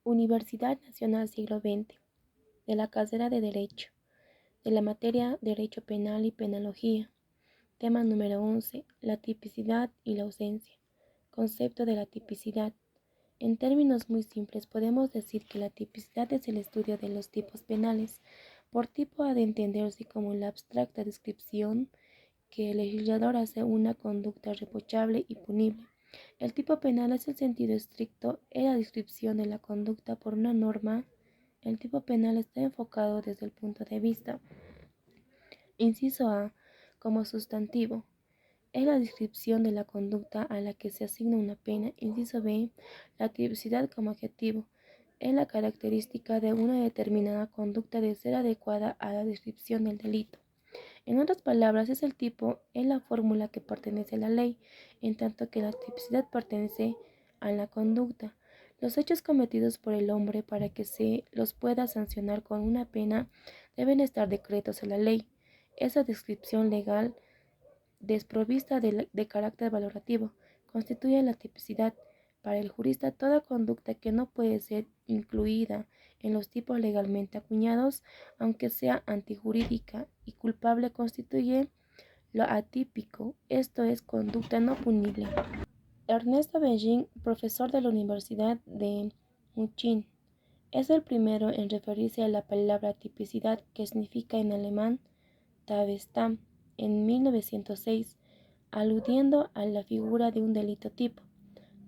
Universidad Nacional Siglo XX, de la carrera de Derecho, de la materia Derecho Penal y Penología. Tema número 11. La tipicidad y la ausencia. Concepto de la tipicidad. En términos muy simples, podemos decir que la tipicidad es el estudio de los tipos penales. Por tipo ha de entenderse como la abstracta descripción que el legislador hace una conducta reprochable y punible. El tipo penal es el sentido estricto en la descripción de la conducta por una norma. El tipo penal está enfocado desde el punto de vista. Inciso A. Como sustantivo. Es la descripción de la conducta a la que se asigna una pena. Inciso B. La tipicidad como adjetivo. Es la característica de una determinada conducta de ser adecuada a la descripción del delito. En otras palabras, es el tipo en la fórmula que pertenece a la ley, en tanto que la tipicidad pertenece a la conducta. Los hechos cometidos por el hombre para que se los pueda sancionar con una pena deben estar decretos a la ley. Esa descripción legal desprovista de carácter valorativo constituye la tipicidad. Para el jurista, toda conducta que no puede ser incluida en los tipos legalmente acuñados, aunque sea antijurídica y culpable, constituye lo atípico, esto es, conducta no punible. Ernesto Benjin, profesor de la Universidad de München, es el primero en referirse a la palabra tipicidad, que significa en alemán Tabestam, en 1906, aludiendo a la figura de un delito tipo.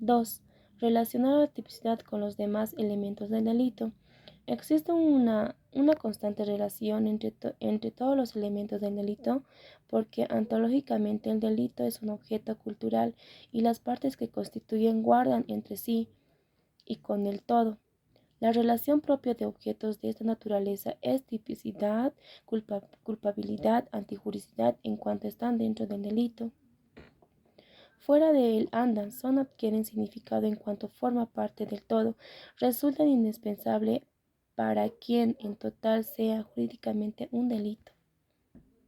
2. Relacionar la tipicidad con los demás elementos del delito. Existe una constante relación entre todos los elementos del delito, porque ontológicamente el delito es un objeto cultural y las partes que constituyen guardan entre sí y con el todo. La relación propia de objetos de esta naturaleza es tipicidad, culpabilidad, antijuricidad en cuanto están dentro del delito. Fuera de él andan, son adquieren significado en cuanto forma parte del todo, resultan indispensable para quien en total sea jurídicamente un delito.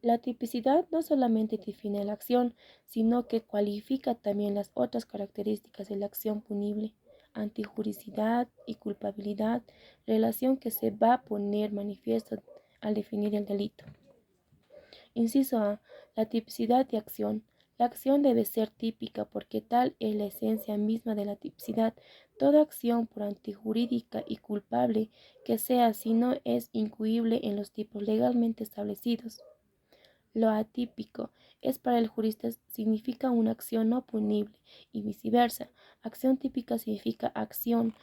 La tipicidad no solamente define la acción, sino que cualifica también las otras características de la acción punible, antijuricidad y culpabilidad, relación que se va a poner manifiesto al definir el delito. Inciso A. La tipicidad de acción. La acción debe ser típica porque tal es la esencia misma de la tipicidad. Toda acción, por antijurídica y culpable que sea, así, no es incluible en los tipos legalmente establecidos. Lo atípico es para el jurista significa una acción no punible y viceversa. Acción típica significa acción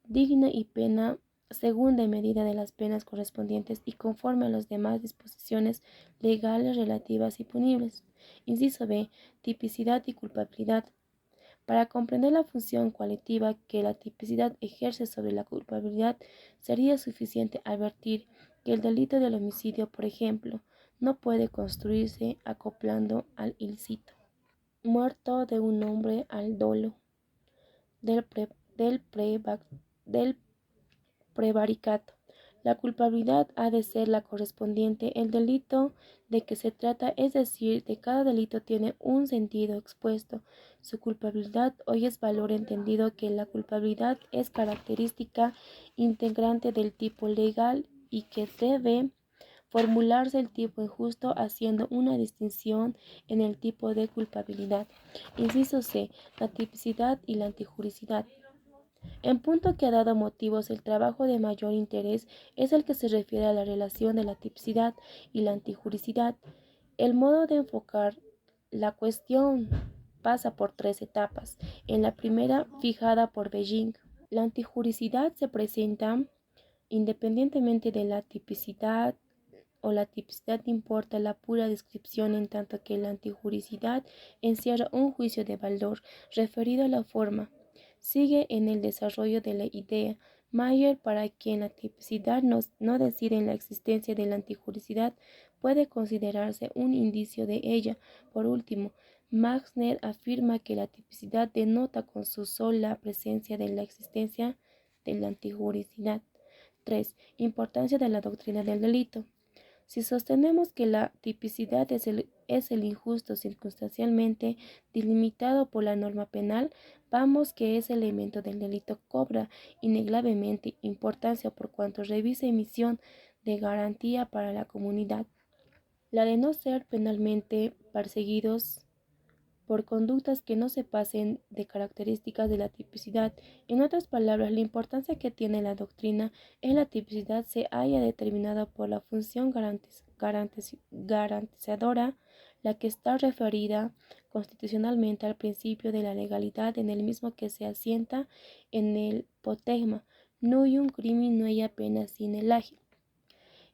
digna y pena segunda en medida de las penas correspondientes y conforme a las demás disposiciones legales relativas y punibles. Inciso B. Tipicidad y culpabilidad. Para comprender la función cualitativa que la tipicidad ejerce sobre la culpabilidad, sería suficiente advertir que el delito del homicidio, por ejemplo, no puede construirse acoplando al ilícito muerto de un hombre al dolo del, del prevaricato. La culpabilidad ha de ser la correspondiente al delito de que se trata, es decir, de cada delito tiene un sentido expuesto. Su culpabilidad hoy es valor entendido que la culpabilidad es característica integrante del tipo legal y que debe formularse el tipo injusto haciendo una distinción en el tipo de culpabilidad. Inciso C. La tipicidad y la antijuricidad. En punto que ha dado motivos, el trabajo de mayor interés es el que se refiere a la relación de la tipicidad y la antijuricidad. El modo de enfocar la cuestión pasa por tres etapas. En la primera, fijada por Beijing, la antijuricidad se presenta independientemente de la tipicidad o la tipicidad importa la pura descripción, en tanto que la antijuricidad encierra un juicio de valor referido a la forma. Sigue en el desarrollo de la idea. Mayer, para quien la tipicidad no decide en la existencia de la antijuricidad, puede considerarse un indicio de ella. Por último, Maxner afirma que la tipicidad denota con su sola presencia de la existencia de la antijuricidad. 3. Importancia de la doctrina del delito. Si sostenemos que la tipicidad es es el injusto circunstancialmente delimitado por la norma penal, vamos que ese elemento del delito cobra innegablemente importancia por cuanto revisa emisión de garantía para la comunidad, la de no ser penalmente perseguidos por conductas que no se pasen de características de la tipicidad. En otras palabras, la importancia que tiene la doctrina en la tipicidad se halla determinada por la función garantizadora, la que está referida constitucionalmente al principio de la legalidad, en el mismo que se asienta en el potegma, nullum crimen nulla pena sine lege,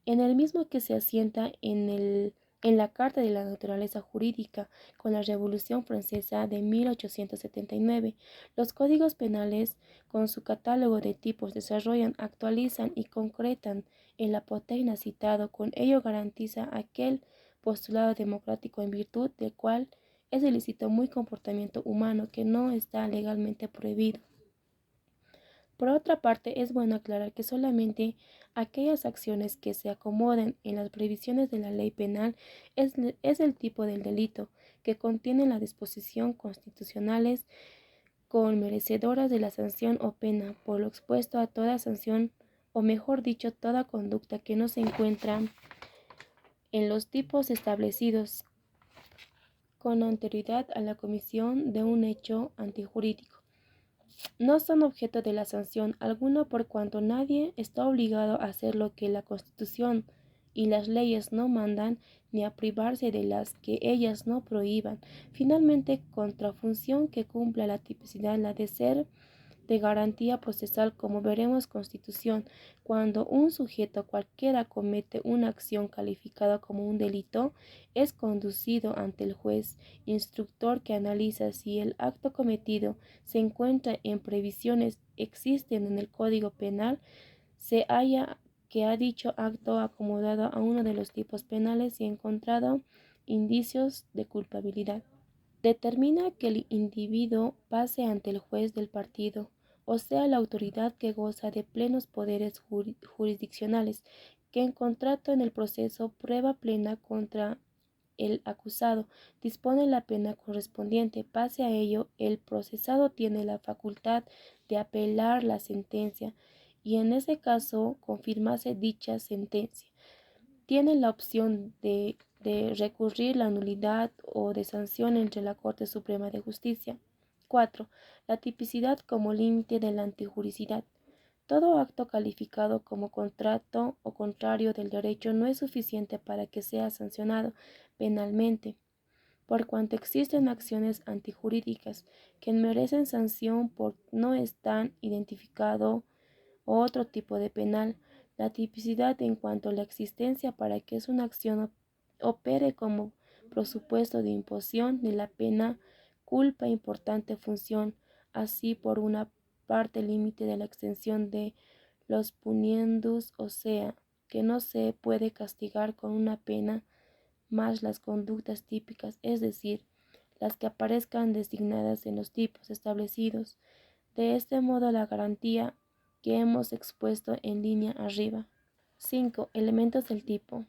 en el mismo que se asienta en la Carta de la Naturaleza Jurídica. Con la Revolución Francesa de 1879, los códigos penales, con su catálogo de tipos, desarrollan, actualizan y concretan el apotegma citado. Con ello garantiza aquel postulado democrático en virtud del cual es ilícito muy comportamiento humano que no está legalmente prohibido. Por otra parte, es bueno aclarar que solamente aquellas acciones que se acomoden en las previsiones de la ley penal es el tipo del delito que contienen las disposiciones constitucionales con merecedoras de la sanción o pena, por lo expuesto a toda sanción, o mejor dicho, toda conducta que no se encuentra en los tipos establecidos con anterioridad a la comisión de un hecho antijurídico, no son objeto de la sanción alguna por cuanto nadie está obligado a hacer lo que la Constitución y las leyes no mandan, ni a privarse de las que ellas no prohíban. Finalmente, contrafunción que cumpla la tipicidad, la de ser de garantía procesal, como veremos Constitución, cuando un sujeto cualquiera comete una acción calificada como un delito, es conducido ante el juez instructor que analiza si el acto cometido se encuentra en previsiones existen en el Código Penal, se halla que ha dicho acto acomodado a uno de los tipos penales y encontrado indicios de culpabilidad. Determina que el individuo pase ante el juez del partido, o sea, la autoridad que goza de plenos poderes jurisdiccionales, que en contrato en el proceso prueba plena contra el acusado, dispone la pena correspondiente. Pase a ello, el procesado tiene la facultad de apelar la sentencia y en ese caso confirmarse dicha sentencia. Tiene la opción de recurrir la nulidad o de sanción entre la Corte Suprema de Justicia. 4. La tipicidad como límite de la antijuricidad. Todo acto calificado como contrato o contrario del derecho no es suficiente para que sea sancionado penalmente, por cuanto existen acciones antijurídicas que merecen sanción por no estar identificado o otro tipo de penal. La tipicidad en cuanto a la existencia para que una acción opere como presupuesto de imposición de la pena, culpa importante función, así por una parte límite de la extensión de los puniendus, o sea, que no se puede castigar con una pena más las conductas típicas, es decir, las que aparezcan designadas en los tipos establecidos. De este modo, la garantía que hemos expuesto en línea arriba. 5. Elementos del tipo.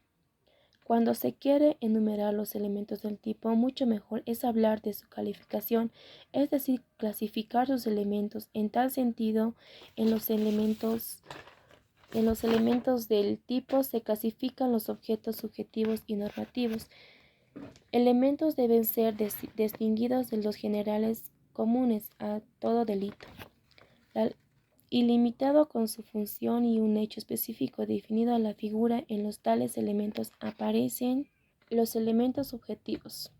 Cuando se quiere enumerar los elementos del tipo, mucho mejor es hablar de su calificación, es decir, clasificar sus elementos. En tal sentido, en los elementos del tipo se clasifican los objetos subjetivos y normativos. Elementos deben ser distinguidos de los generales comunes a todo delito, ilimitado con su función y un hecho específico definido a la figura. En los tales elementos aparecen los elementos subjetivos.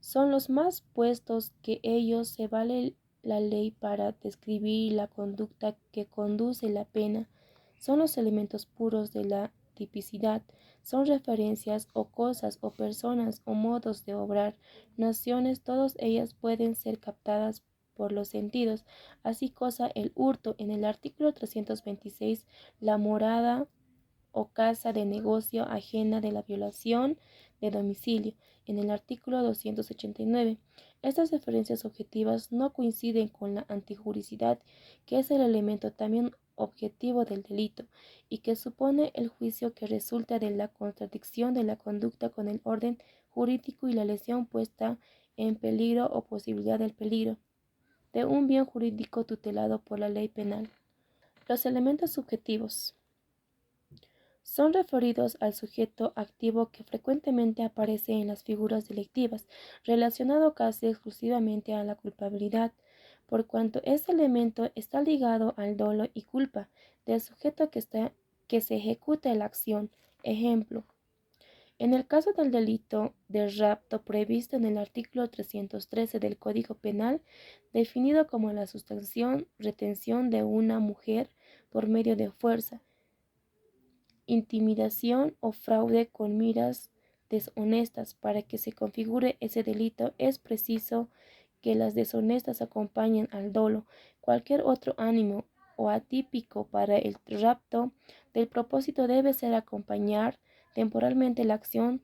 Son los más puestos que ellos se vale la ley para describir la conducta que conduce la pena. Son los elementos puros de la tipicidad. Son referencias o cosas o personas o modos de obrar, naciones, todas ellas pueden ser captadas por los sentidos. Así cosa el hurto en el artículo 326, la morada o casa de negocio ajena de la violación de domicilio en el artículo 289. Estas referencias objetivas no coinciden con la antijuricidad, que es el elemento también objetivo del delito y que supone el juicio que resulta de la contradicción de la conducta con el orden jurídico y la lesión puesta en peligro o posibilidad del peligro de un bien jurídico tutelado por la ley penal. Los elementos subjetivos son referidos al sujeto activo que frecuentemente aparece en las figuras delictivas, relacionado casi exclusivamente a la culpabilidad, por cuanto este elemento está ligado al dolo y culpa del sujeto que se ejecuta la acción. Ejemplo, en el caso del delito de rapto previsto en el artículo 313 del Código Penal, definido como la sustracción, retención de una mujer por medio de fuerza, intimidación o fraude con miras deshonestas, para que se configure ese delito es preciso que las deshonestas acompañen al dolo. Cualquier otro ánimo o atípico para el rapto del propósito debe ser acompañar temporalmente la acción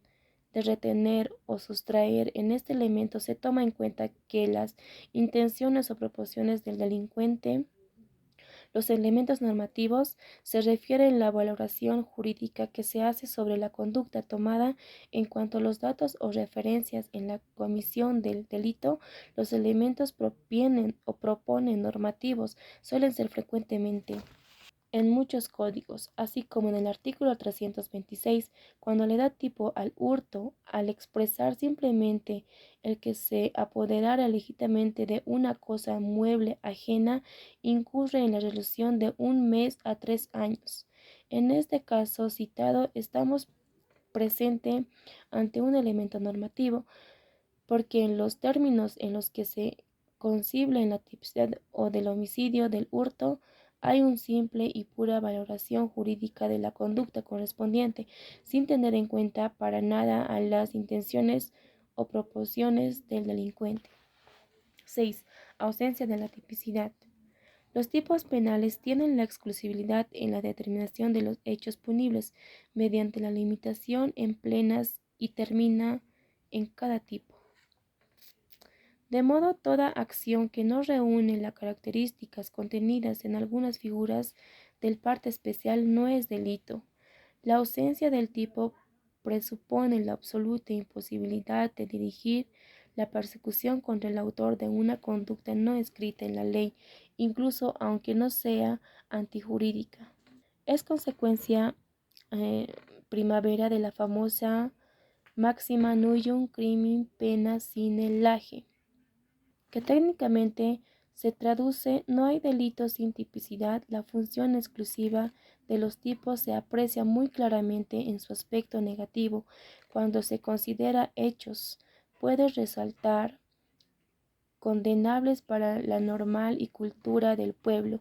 de retener o sustraer. En este elemento se toma en cuenta que las intenciones o proporciones del delincuente. Los elementos normativos se refieren a la valoración jurídica que se hace sobre la conducta tomada en cuanto a los datos o referencias en la comisión del delito. Los elementos provienen o proponen normativos suelen ser frecuentemente en muchos códigos, así como en el artículo 326, cuando le da tipo al hurto, al expresar simplemente el que se apoderara legítimamente de una cosa mueble ajena, incurre en la resolución de 1 mes a 3 años. En este caso citado, estamos presente ante un elemento normativo, porque en los términos en los que se concibe en la tipicidad o del homicidio del hurto, hay una simple y pura valoración jurídica de la conducta correspondiente, sin tener en cuenta para nada a las intenciones o proporciones del delincuente. 6. Ausencia de la tipicidad. Los tipos penales tienen la exclusividad en la determinación de los hechos punibles mediante la limitación en plenas y termina en cada tipo. De modo, toda acción que no reúne las características contenidas en algunas figuras del parte especial no es delito. La ausencia del tipo presupone la absoluta imposibilidad de dirigir la persecución contra el autor de una conducta no escrita en la ley, incluso aunque no sea antijurídica. Es consecuencia primavera de la famosa máxima nullum crimen pena sine lege, que técnicamente se traduce: no hay delito sin tipicidad. La función exclusiva de los tipos se aprecia muy claramente en su aspecto negativo cuando se considera hechos. Puede resaltar condenables para la normal y cultura del pueblo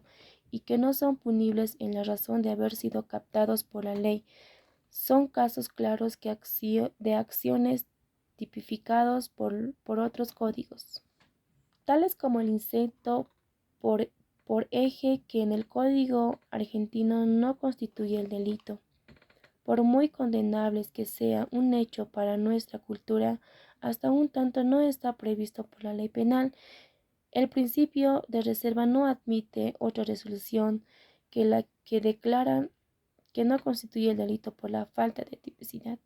y que no son punibles en la razón de haber sido captados por la ley. Son casos claros de acciones tipificados por otros códigos, tales como el incesto por, por eje, que en el Código argentino no constituye el delito. Por muy condenables que sea un hecho para nuestra cultura, hasta un tanto no está previsto por la ley penal. El principio de reserva no admite otra resolución que la que declara que no constituye el delito por la falta de tipicidad.